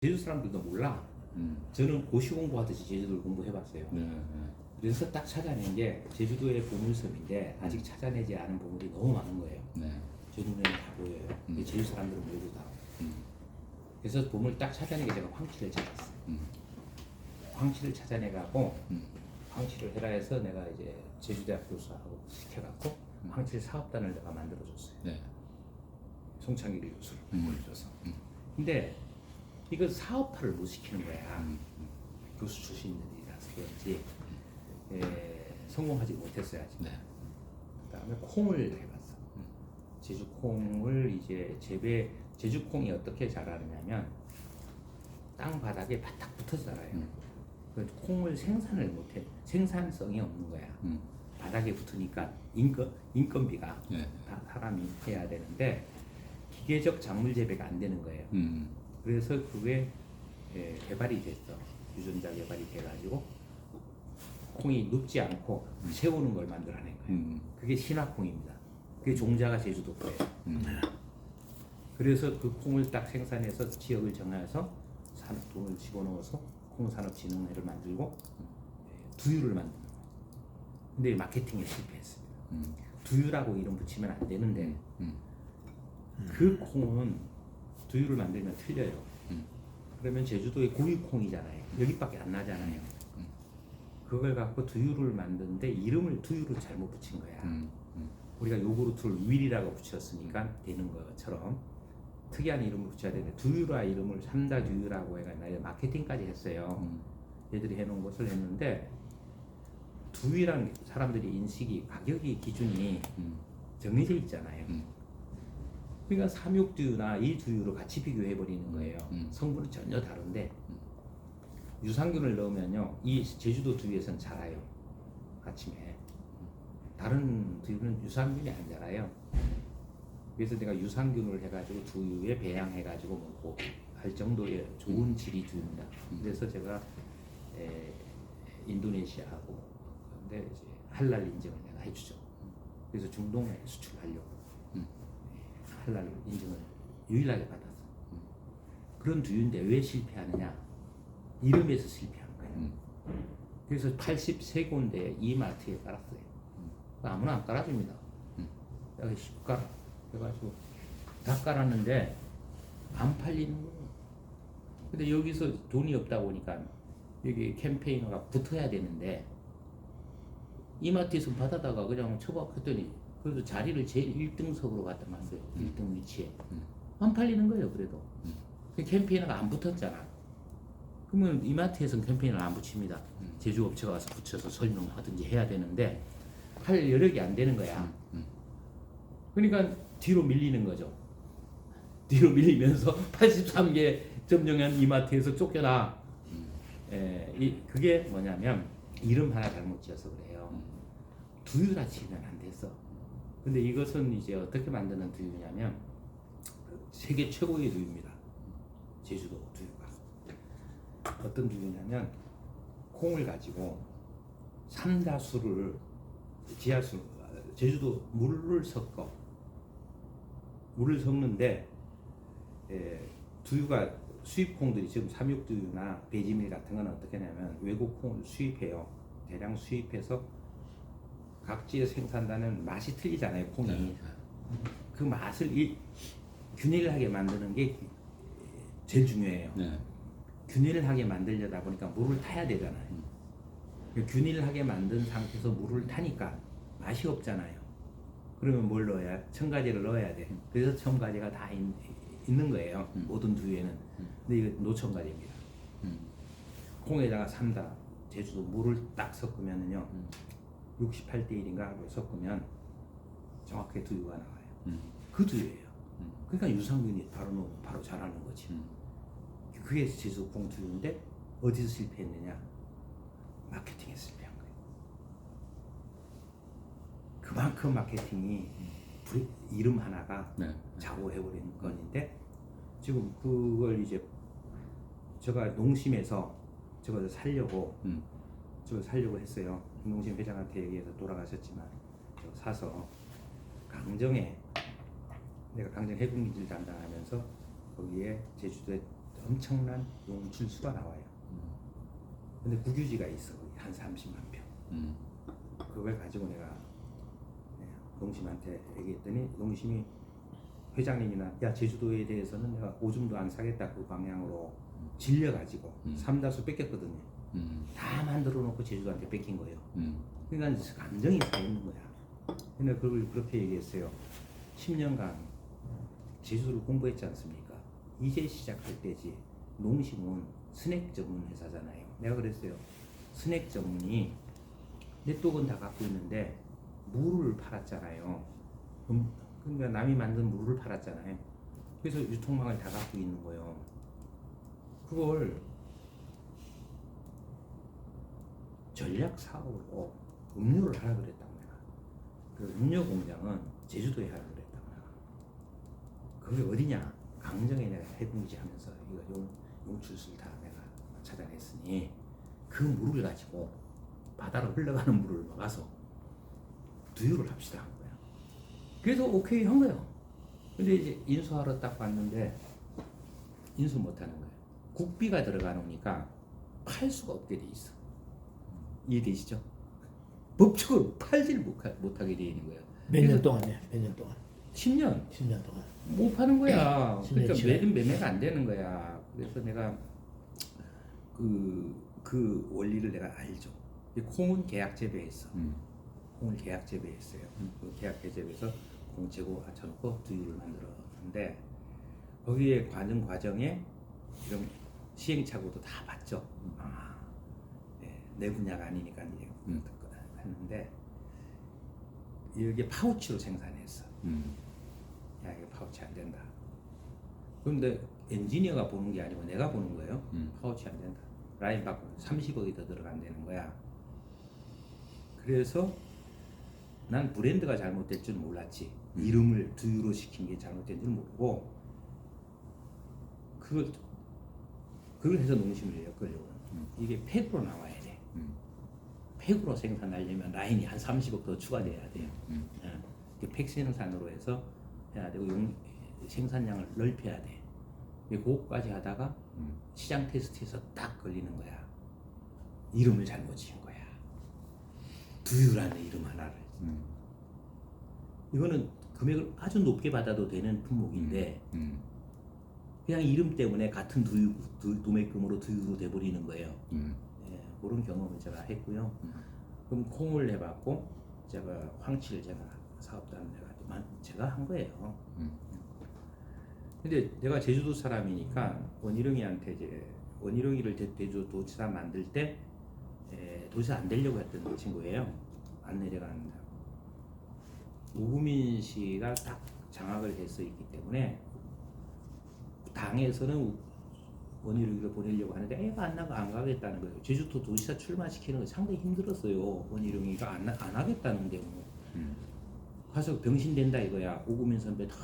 제주 사람들도 몰라. 저는 고시 공부하듯이 제주도를 공부해봤어요. 그래서 딱 찾아낸 게 제주도의 보물섬인데 아직 찾아내지 않은 보물이 너무 많은 거예요. 제 눈에는 다 보여요. 근데 제주 사람들은 모두 다. 그래서 보물 딱 찾아낸 게 제가 황치를 찾았어요. 황치를 찾아내가고 황치를 해라 해서 내가 이제 제주대학 교수하고 시켜갖고 황치 사업단을 내가 만들어줬어요. 송창길 교수를 보여줘서. 근데 이거 사업화를 못 시키는 거야. 교수 출신들이라서 그런지 성공하지 못했어요 아직. 그다음에 콩을 해봤어. 제주 콩을 이제 제주 콩이 어떻게 자라느냐면 땅 바닥에 바닥 붙어서 자라요. 그 콩을 생산을 못해, 생산성이 없는 거야. 바닥에 붙으니까 인건비가 사람이 해야 되는데 기계적 작물 재배가 안 되는 거예요. 그래서 그게 개발이 됐어. 유전자 개발이 돼가지고 콩이 눕지 않고 세우는 걸 만들어낸 거예요. 그게 신화콩입니다. 그게 종자가 제주도 거예요. 그래서 그 콩을 딱 생산해서 지역을 정해서 돈을 집어넣어서 콩산업진흥회를 만들고 두유를 만드는 거예요. 근데 마케팅에 실패했습니다. 두유라고 이름 붙이면 안 되는데 그 콩은 두유를 만들면 틀려요. 그러면 제주도의 고유콩이잖아요. 여기밖에 안 나잖아요. 그걸 갖고 두유를 만드는데 이름을 두유를 잘못 붙인 거야. 우리가 요구르트를 윌이라고 붙였으니까 되는 것처럼 특이한 이름을 붙여야 되는데 두유라 이름을 삼다 두유라고 해가지고 마케팅까지 했어요. 얘들이 해놓은 것을 했는데 두유라는 사람들이 인식이 가격이 기준이 정해져 있잖아요. 그러니까 삼육두유나 이 두유를 같이 비교해 버리는 거예요. 성분은 전혀 다른데 유산균을 넣으면요, 이 제주도 두유에선 자라요. 아침에 다른 두유는 유산균이 안 자라요. 그래서 내가 유산균을 해가지고 두유에 배양해가지고 먹고 할 정도의 좋은 질이 두유입니다. 그래서 제가 인도네시아하고 근데 이제 할랄 인증을 내가 해주죠. 그래서 중동에 수출하려고. 할랄 인증을 유일하게 받았어. 그런 두유인데 왜 실패하느냐? 이름에서 실패한 거예요. 그래서 83군데 이마트에 깔았어요. 아무나 안 깔아줍니다. 내가 10가라 해가지고 다 깔았는데 안 팔리는 거예요. 근데 여기서 돈이 없다 보니까 여기 캠페이너가 붙어야 되는데 이마트에서 받아다가 그냥 처박했더니 그래도 자리를 제일 1등석으로 갖다 놨어요. 1등 위치에. 안 팔리는 거예요, 그래도. 캠페인너가 안 붙었잖아. 그러면 이마트에서는 캠페인을 안 붙입니다. 제조업체가 와서 붙여서 설명하든지 해야 되는데 할 여력이 안 되는 거야. 그러니까 뒤로 밀리는 거죠. 뒤로 밀리면서 83개 점령한 이마트에서 쫓겨나. 그게 뭐냐면 이름 하나 잘못 지어서 그래요. 두유라 치면 안 됐어. 근데 이것은 이제 어떻게 만드는 두유냐면 세계 최고의 두유입니다. 제주도 두유가 어떤 두유냐면 콩을 가지고 삼다수를 지하수 제주도 물을 섞는데 두유가 수입 콩들이 지금 삼육두유나 베지밀 같은 건 어떻게 하냐면 외국 콩을 수입해요. 대량 수입해서 각지에 생산되는 맛이 틀리잖아요, 콩이. 그 맛을 균일하게 만드는 게 제일 중요해요. 균일하게 만들려다 보니까 물을 타야 되잖아요. 균일하게 만든 상태에서 물을 타니까 맛이 없잖아요. 그러면 뭘 넣어야? 첨가제를 넣어야 돼. 그래서 첨가제가 다 있는 거예요. 모든 두유에는. 근데 이거 노첨가제입니다. 콩에다가 삼다, 제주도 물을 딱 섞으면은요. 68대 1인가 섞으면 정확하게 두유가 나와요. 그 두유예요. 그러니까 유산균이 바로 넣으면 바로 자라는 거지. 그게 제주 콩 두유인데 어디서 실패했느냐? 마케팅에 실패한 거예요. 그만큼 마케팅이 이름 하나가 좌우해버린 건인데 지금 그걸 이제 제가 농심에서 저걸 살려고 했어요. 농심 회장한테 얘기해서 돌아가셨지만 사서 강정에 내가 강정 해군기지를 담당하면서 거기에 제주도에 엄청난 용출수가 나와요. 근데 국유지가 있어. 한 30만 평. 그걸 가지고 내가 농심한테 얘기했더니 농심이 회장님이나 야 제주도에 대해서는 내가 오줌도 안 사겠다 그 방향으로 질려가지고 삼다수 뺏겼거든요. 다 만들어 놓고 제주도한테 뺏긴 거예요. 그러니까 감정이 다 있는 거야. 근데 그걸 그렇게 얘기했어요. 10년간 제주도를 공부했지 않습니까? 이제 시작할 때지. 농심은 스낵 전문 회사잖아요. 내가 그랬어요. 스낵 전문이 넷독은 다 갖고 있는데 물을 팔았잖아요. 그러니까 남이 만든 물을 팔았잖아요. 그래서 유통망을 다 갖고 있는 거예요. 그걸 전략 사업으로 음료를 하라 그랬단 말이야. 그 음료 공장은 제주도에 하라 그랬단 말이야. 그게 어디냐? 강정에 내가 해군지하면서 이거 용출수를 다 내가 찾아냈으니 그 물을 가지고 바다로 흘러가는 물을 막아서 두유를 합시다 한 거야. 그래서 오케이 한 거예요. 근데 이제 인수하러 딱 봤는데 인수 못 하는 거예요. 국비가 들어가니까 팔 수가 없게 돼 있어. 이해되시죠? 법적으로 팔지를 못하게 돼 있는 거예요. 몇 년 동안이야? 몇 년 동안? 10년. 10년 동안. 못 파는 거야. 그러니까 10년 매매가 안 되는 거야. 그래서 내가 그 원리를 내가 알죠. 콩은 계약 재배했어. 콩을 계약 재배했어요. 그 계약 재배해서 콩 재고 받쳐놓고 두유를 만들었는데 거기에 과정에 이런 시행착오도 다 봤죠. 내 분야가 아니니까 이제 했는데 이게 파우치로 생산했어. 야 이거 파우치 안 된다. 그런데 엔지니어가 보는 게 아니고 내가 보는 거예요. 파우치 안 된다. 라인 바꾸고 30억이 더 들어간다는 거야. 그래서 난 브랜드가 잘못될 줄 몰랐지. 이름을 두유로 시킨 게 잘못된 줄 모르고 그걸 해서 농심을 엮으려고. 이게 팩으로 나와야 돼. 팩으로 생산하려면 라인이 한 30억 더 추가돼야 돼요. 팩 생산으로 해서 해야 되고 생산량을 넓혀야 돼. 그거까지 하다가 시장 테스트에서 딱 걸리는 거야. 이름을 잘못 지은 거야. 두유라는 이름 하나를. 이거는 금액을 아주 높게 받아도 되는 품목인데 그냥 이름 때문에 같은 도매금으로 두유로 돼버리는 거예요. 그런 경험을 제가 했고요. 그럼 콩을 해봤고 제가 황치를 제가 사업단을 제가 한 거예요. 근데 내가 제주도 사람이니까 원희룡이한테 이제 원희룡이를 제주도 도지사 만들 때 도지사 안 되려고 했던 친구예요. 안 내려간다. 우구민 씨가 딱 장악을 해서 있기 때문에 당에서는 원희룡이를 보내려고 하는데 애가 안 가겠다는 거예요. 제주도 도지사 출마시키는 거 상당히 힘들었어요. 원희룡이가 안 하겠다는데 뭐. 가서 병신 된다 이거야. 우구민 선배 다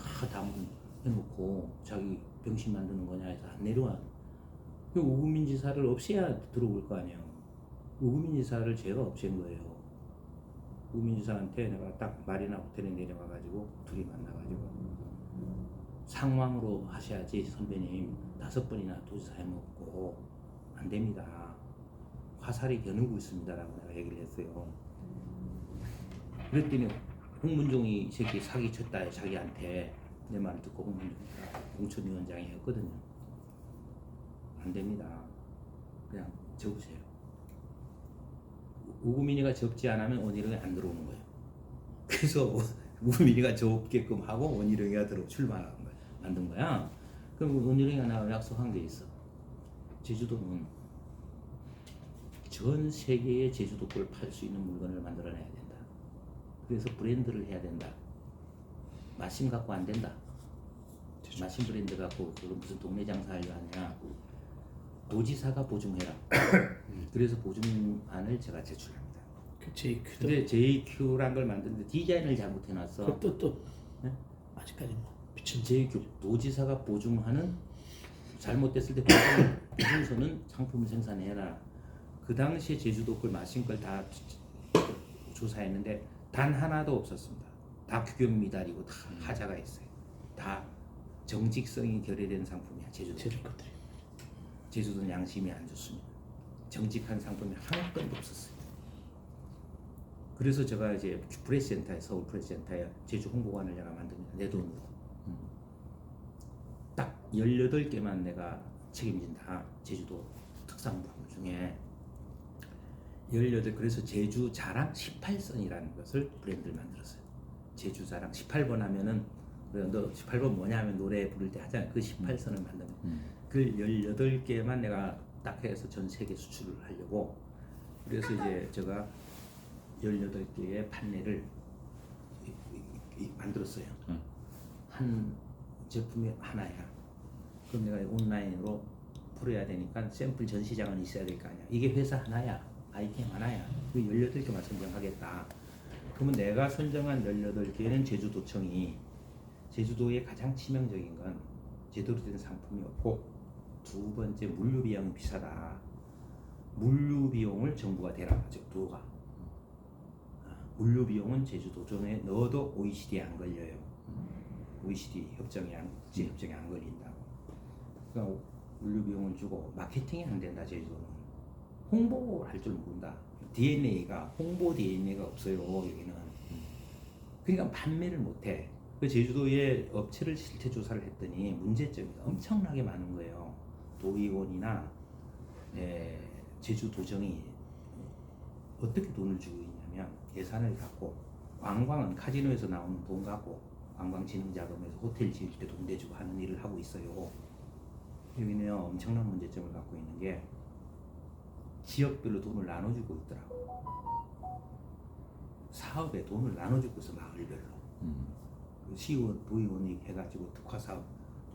해놓고 자기 병신 만드는 거냐 해서 안 내려와. 우구민 지사를 없애야 들어올 거 아니에요. 우구민 지사를 제가 없앤 거예요. 우구민 지사한테 내가 딱 마리나 호텔에 내려가가지고 둘이 만나가지고 상황으로 하셔야지 선배님 5번이나 도지사 해먹고 안 됩니다. 화살이 겨누고 있습니다라고 내가 얘기를 했어요. 그랬더니 홍문종이 이 새끼 사기 쳤다 자기한테. 내 말을 듣고 홍문종이가 공천위원장이 했거든요. 안 됩니다. 그냥 접으세요. 우구민이가 접지 않으면 원희룡이 안 들어오는 거예요. 그래서 우구민이가 접게끔 하고 원희룡이가 출마하는 거야. 만든 거야. 그럼 원희룡이가 나와 약속한 게 있어. 제주도는 전 세계에 제주도 걸 팔 수 있는 물건을 만들어내야 된다. 그래서 브랜드를 해야 된다. 마심 갖고 안 된다. 마심 브랜드 갖고 그건 무슨 동네 장사하려 하냐. 도지사가 보증해라. 그래서 보증안을 제가 제출합니다. 근데 JQ란 걸 만드는데 디자인을 잘못해놨어. 또 네? 아직까지 뭐 미친 JQ 도지사가 보증하는 잘못됐을 때 보증서는 상품을 생산해라. 그 당시에 제주도 걸 마신 걸 다 조사했는데 단 하나도 없었습니다. 다 규격 미달이고 다 하자가 있어요. 다 정직성이 결여된 상품이야 제주도. 것들이. 제주도는 양심이 안 좋습니다. 정직한 상품이 한 건도 없었어요. 그래서 제가 이제 프레스센터에, 서울 프레스센터에 제주 홍보관을 제가 만듭니다. 내 돈으로. 딱 18개만 내가 책임진다. 제주도 특산품 중에 18, 그래서 제주 자랑 18선이라는 것을 브랜드를 만들었어요. 제주 자랑 18번 하면은 너 18번 뭐냐 하면 노래 부를 때 하잖아요. 그 18선을 만든 그 18개만 내가 딱 해서 전 세계 수출을 하려고. 그래서 이제 제가 18개의 판넬을 만들었어요. 한 제품이 하나야. 그럼 내가 온라인으로 풀어야 되니까 샘플 전시장은 있어야 될 거 아니야. 이게 회사 하나야. 아이템 하나야. 그 18개만 선정하겠다. 그러면 내가 선정한 18개는 제주도청이 제주도의 가장 치명적인 건 제대로 된 상품이 없고, 두 번째 물류비용은 비싸다. 물류비용을 정부가 대라하죠. 도가. 물류비용은 제주도청에 넣어도 OECD에 안 걸려요. OECD 국제협정에 안 걸린다고. 그러니까 물류비용을 주고 마케팅이 안 된다. 제주도는 홍보할 줄 모른다. DNA가 홍보 DNA가 없어요. 여기는. 그러니까 판매를 못해. 그 제주도의 업체를 실태 조사를 했더니 문제점이 엄청나게 많은 거예요. 도의원이나 제주도정이 어떻게 돈을 주고 있냐면 예산을 갖고 관광은 카지노에서 나오는 돈 갖고 관광진흥자금에서 호텔 지을 때 돈 대주고 하는 일을 하고 있어요. 여기는 엄청난 문제점을 갖고 있는 게 지역별로 돈을 나눠주고 있더라고. 사업에 돈을 나눠주고 있어. 마을별로. 시의원, 도의원이 해가지고 특화사업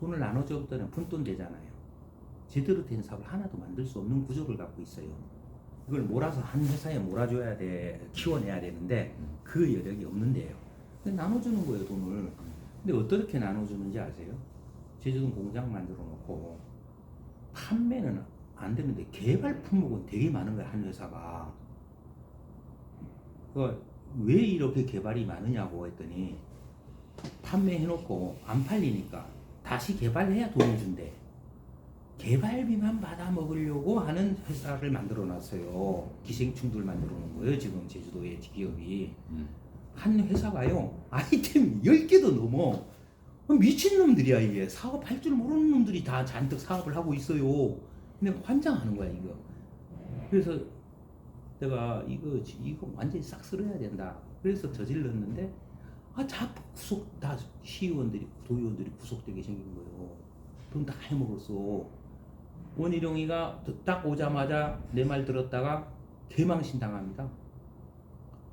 돈을 나눠줬더니 푼돈 되잖아요. 제대로 된 사업을 하나도 만들 수 없는 구조를 갖고 있어요. 이걸 몰아서 한 회사에 몰아줘야 돼, 키워내야 되는데 그 여력이 없는데요. 나눠주는 거예요, 돈을. 근데 어떻게 나눠주는지 아세요? 제주도 공장 만들어 놓고 판매는 안 되는데 개발 품목은 되게 많은 거야, 한 회사가. 왜 이렇게 개발이 많으냐고 했더니 판매해놓고 안 팔리니까 다시 개발해야 돈을 준대. 개발비만 받아 먹으려고 하는 회사를 만들어 놨어요. 기생충들 만들어 놓은 거예요, 지금 제주도의 기업이. 한 회사가요, 아이템 10개도 넘어. 미친놈들이야, 이게. 사업할 줄 모르는 놈들이 다 잔뜩 사업을 하고 있어요. 근데 환장하는 거야, 이거. 그래서 내가 이거 완전히 싹 쓸어야 된다. 그래서 저질렀는데, 자꾸 다 시의원들이, 도의원들이 구속되게 생긴 거예요. 돈 다 해먹었어. 원희룡이가 딱 오자마자 내 말 들었다가 개망신 당합니다.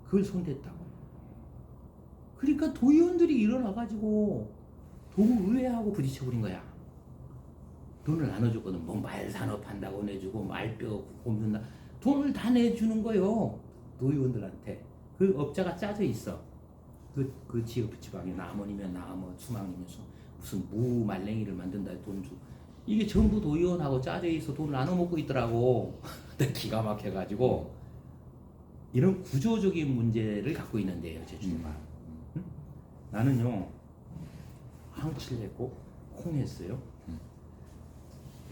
그걸 손댔다고. 그러니까 도의원들이 일어나가지고 도의회하고 부딪혀버린 거야. 돈을 나눠줬거든. 뭐 말산업 한다고 내주고 말뼈 굽는다. 돈을 다 내주는 거요. 도의원들한테. 그 업자가 짜져 있어. 그 지방에 남원이면 남원, 수망이면 무슨 무 말랭이를 만든다 돈 주. 이게 전부 도의원하고 짜져 있어. 돈을 나눠 먹고 있더라고. 기가 막혀가지고 이런 구조적인 문제를 갖고 있는데요, 제주도가. 응? 나는요 황치를 했고 콩했어요.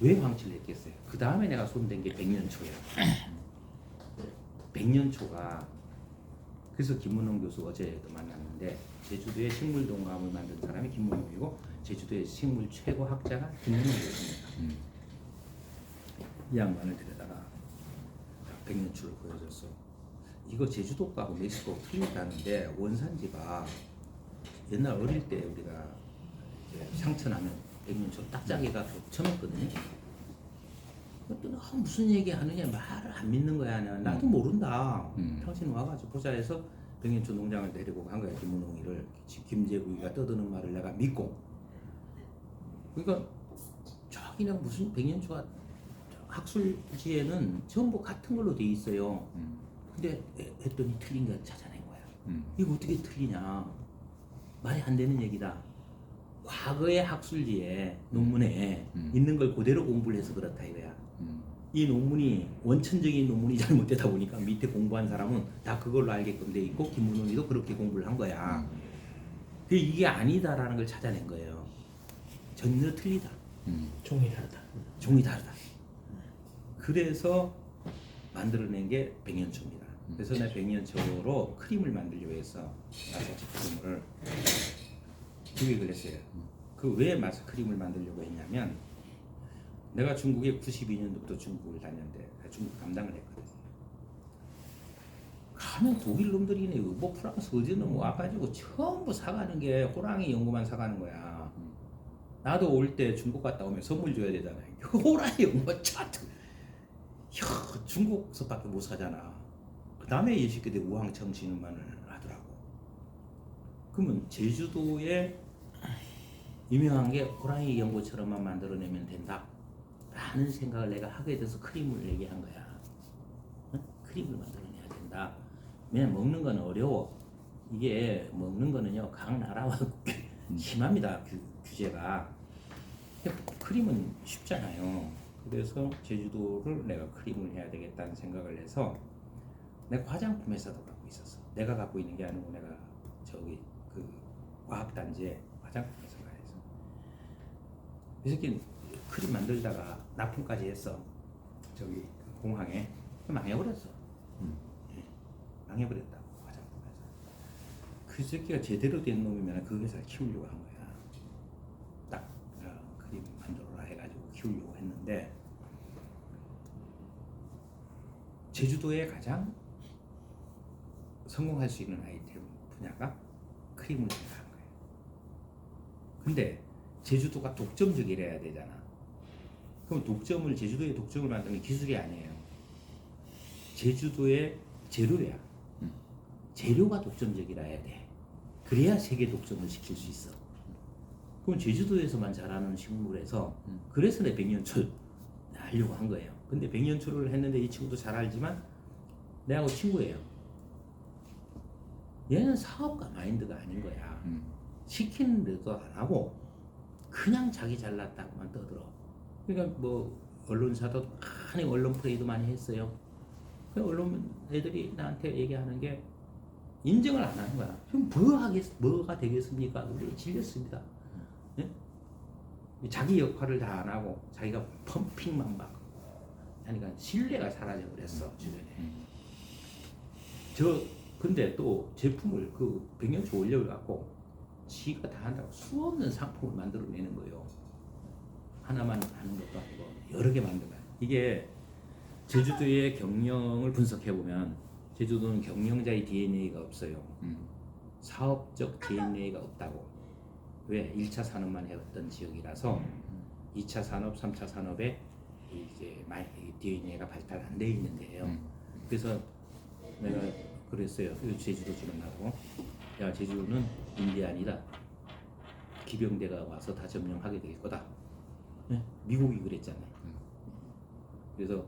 왜 황치를 했겠어요? 그 다음에 내가 손댄 게 백년초예요. 백년초가 그래서 김문홍 교수 어제도 만났는데 제주도의 식물 동감을 만든 사람이 김문홍이고 제주도의 식물 최고 학자가 김문홍 교수입니다. 이 양반을 데려다가 백년초를 보여줬어. 이거 제주도 거하고 멕시코 틀리다는데 원산지가 옛날 어릴 때 우리가 상처나면 백년초 딱짜기가 처먹거든요. 그랬더니 무슨 얘기 하느냐 말을 안 믿는 거야. 나도 모른다. 당신 와가지고 보자 해서 백년초 농장을 데리고 간 거야. 김문홍이를. 김재구이가 떠드는 말을 내가 믿고. 그러니까 저기는 무슨 백년초가 학술지에는 전부 같은 걸로 돼 있어요. 근데 했더니 틀린 거 찾아낸 거야. 이거 어떻게 틀리냐. 말이 안 되는 얘기다. 과거의 학술지에 논문에 있는 걸 그대로 공부를 해서 그렇다 이거야. 이 논문이 원천적인 논문이 잘못되다 보니까 밑에 공부한 사람은 다 그걸로 알게끔 돼 있고 김문홍이도 그렇게 공부를 한 거야. 이게 아니다라는 걸 찾아낸 거예요. 전혀 틀리다. 종이 다르다. 종이 다르다. 그래서 만들어낸 게 백년초입니다. 그래서 내가 백년초로 크림을 만들려고 해서 마사 제품을 기획을 했어요. 그 왜 마사 크림을 만들려고 했냐면 내가 중국에 92년도부터 중국을 다녔는데 중국 담당을 했거든요. 가면 독일 놈들이네, 뭐 프랑스 어디는 뭐 와가지고 전부 사가는 게 호랑이 연고만 사가는 거야. 나도 올 때 중국 갔다 오면 선물 줘야 되잖아요. 호랑이 연고 차트. 야, 중국서밖에 못 사잖아. 그 다음에 이 새끼들 우황청진만을 하더라고. 그러면 제주도에 유명한 게 호랑이 연고처럼만 만들어내면 된다 라는 생각을 내가 하게 돼서 크림을 얘기한 거야. 응? 크림을 만들어내야 된다. 왜냐면 먹는 건 어려워. 이게 먹는 거는요 각 나라와 심합니다. 규제가. 크림은 쉽잖아요. 그래서 제주도를 내가 크림을 해야 되겠다는 생각을 해서 내가 화장품 회사도 갖고 있었어. 내가 갖고 있는 게 아니고 내가 저기 그 과학단지에 화장품 회사가 있어. 이 새끼 크림 만들다가 납품까지 했어. 저기 공항에 망해버렸어. 망해버렸다고 화장품 회사. 그 새끼가 제대로 된 놈이면 그 회사를 키우려고 한 거야. 딱 크림 만들어라 해가지고 키우려고 했는데 제주도에 가장 성공할 수 있는 아이템 분야가 크림을 생각한 거예요. 근데 제주도가 독점적이래야 되잖아. 그럼 제주도의 독점을 만드는 기술이 아니에요. 제주도의 재료야. 재료가 독점적이라 해야 돼. 그래야 세계 독점을 시킬 수 있어. 그럼 제주도에서만 자라는 식물에서 그래서 내 백년초 하려고 한 거예요. 근데 백년초를 했는데 이 친구도 잘 알지만 내하고 친구예요. 얘는 사업가 마인드가 아닌 거야. 시키는 데도 안 하고 그냥 자기 잘났다고만 떠들어. 그러니까 뭐 언론사도 많이 언론 플레이도 많이 했어요. 그 언론 애들이 나한테 얘기하는 게 인정을 안 하는 거야. 그럼 뭐가 되겠습니까? 우리 질렸습니다. 네? 자기 역할을 다 안 하고 자기가 펌핑만 막 하니까 신뢰가 사라져 버렸어 주변에. 근데 또 제품을 그 백년초 올려갖고 지가 다 한다고 수없는 상품을 만들어내는 거예요. 하나만 하는 것도 아니고 여러 개 만든 거야. 이게 제주도의 경영을 분석해 보면 제주도는 경영자의 DNA가 없어요. 사업적 DNA가 없다고. 왜? 1차 산업만 해왔던 지역이라서 2차 산업, 3차 산업에 이제 DNA가 발달 안 돼 있는데요. 그래서 내가 그랬어요. 제주도 지나가고, 야, 제주도는 인디안이다. 기병대가 와서 다 점령하게 될 거다. 네? 미국이 그랬잖아요. 그래서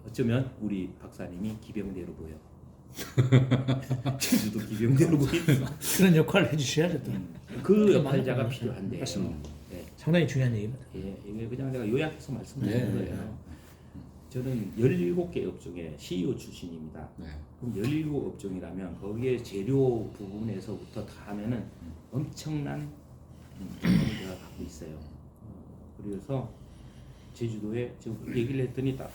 어쩌면 우리 박사님이 기병대로 보여. 제주도 기병대로 보이는 그런 역할을 해주셔야죠. 또. 그 역할자가 필요한데요. 맞습니다. 네. 상당히 중요한 얘기입니다. 예, 이게 그냥 내가 요약해서 말씀드리는 거예요. 저는 17개 업종의 CEO 출신입니다. 그럼 17업종이라면 거기에 재료 부분에서부터 다 하면은 엄청난 경험을 제가 갖고 있어요. 그래서 제주도에 지금 얘기를 했더니 딱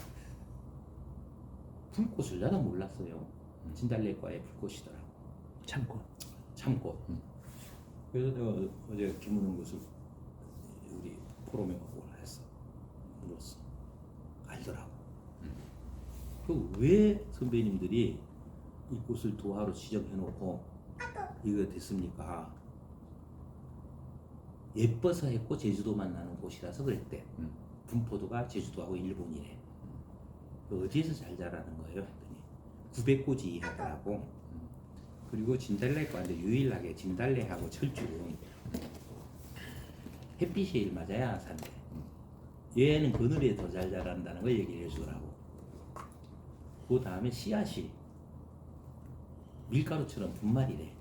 풀꽃을 나도 몰랐어요. 진달래과의 풀꽃이더라고. 참꽃. 그래서 내가 어제 김문웅 교수 우리 포럼에 오라 했어. 물었어. 알더라고. 그 왜 선배님들이 이 꽃을 도화로 지정해놓고 이거 됐습니까? 예뻐서 했고 제주도만 나는 곳이라서 그랬대. 분포도가 제주도하고 일본이래. 어디에서 잘 자라는 거예요? 했더니 900고지 이하더라고. 그리고 진달래과인데 유일하게 진달래하고 철쭉은 햇빛이 일맞아야 산대. 얘는 그늘에 더 잘 자란다는 걸 얘기를 해주더라고. 그 다음에 씨앗이 밀가루처럼 분말이래.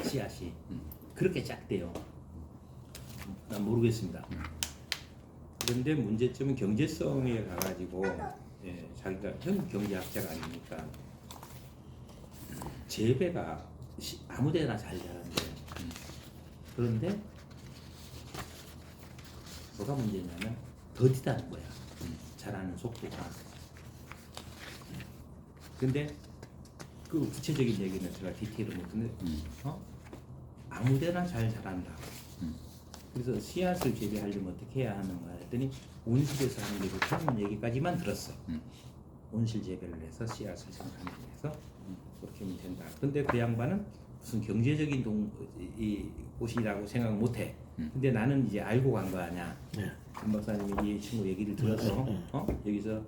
씨앗이 그렇게 작대요. 난 모르겠습니다. 그런데 문제점은 경제성에 가가지고 자기가 현 경제학자가 아니니까 재배가 아무데나 잘 자란대요. 그런데 뭐가 문제냐면 더디다는 거야. 자라는 속도가. 근데 그 구체적인 얘기는 제가 디테일을 못 듣는데 아무데나 잘 자란다. 그래서 씨앗을 재배하려면 어떻게 해야 하는가 했더니 온실에서 하는 게 좋다는 얘기까지만 들었어. 온실 재배를 해서 씨앗을 생산해서 그렇게 하면 된다. 근데 그 양반은 무슨 경제적인 이 곳이라고 생각 못해. 근데 나는 이제 알고 간 거 아니야. 네. 안 박사님이 이 친구 얘기를 들어서 여기서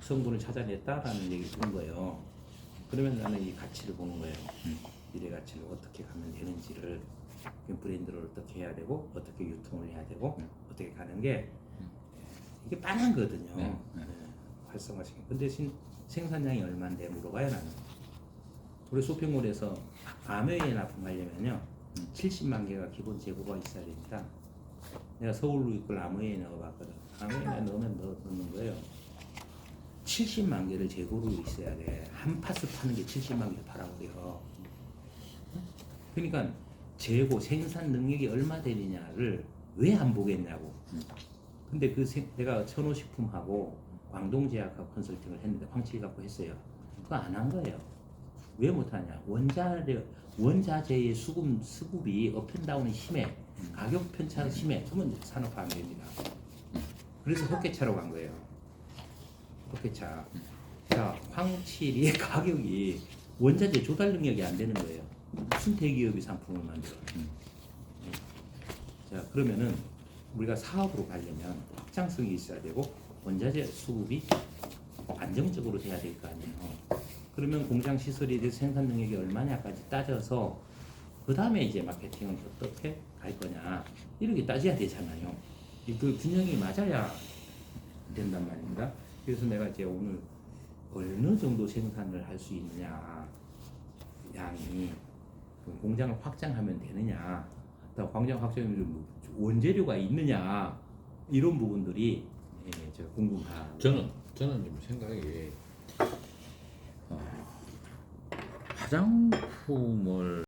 성분을 찾아냈다라는 얘기를 들은 거예요. 그러면 나는 이 가치를 보는 거예요. 미래 가치를 어떻게 가면 되는지를, 브랜드를 어떻게 해야 되고 어떻게 유통을 해야 되고 어떻게 가는 게 이게 빤한 거거든요. 활성화시킨. 근데 생산량이 얼마인데 물어봐요 나는. 우리 쇼핑몰에서 아메이에 납품하려면요 70만 개가 기본 재고가 있어야 됩니다. 내가 서울로 이걸 아메이에 넣어봤거든. 아메이에 넣으면 넣는 거예요. 70만 개를 재고로 있어야 돼. 한 파스 파는 게 70만 개 팔아버려. 그러니까 재고 생산 능력이 얼마 되느냐를 왜 안 보겠냐고. 근데 내가 천호식품하고 광동제약하고 컨설팅을 했는데 황치기 갖고 했어요. 그거 안 한 거예요. 왜 못하냐? 원자재의 수급이 업앤다운이 심해. 가격 편차가 심해. 그러면 산업화 안 됩니다. 그래서 헛개차로 간 거예요. 헛개차. 자, 황칠의 가격이 원자재 조달 능력이 안 되는 거예요. 무슨 대기업이 상품을 만들어? 자, 그러면은 우리가 사업으로 가려면 확장성이 있어야 되고 원자재 수급이 안정적으로 돼야 될 거 아니에요. 그러면 공장 시설에 대해서 생산 능력이 얼마냐까지 따져서 그 다음에 이제 마케팅은 어떻게 갈 거냐 이렇게 따져야 되잖아요. 그 균형이 맞아야 된단 말입니다. 그래서 내가 이제 오늘 어느 정도 생산을 할 수 있느냐, 양이 공장을 확장하면 되느냐, 또 공장 확장하면 원재료가 있느냐 이런 부분들이 제가 궁금하고. 저는 좀 생각이 화장품을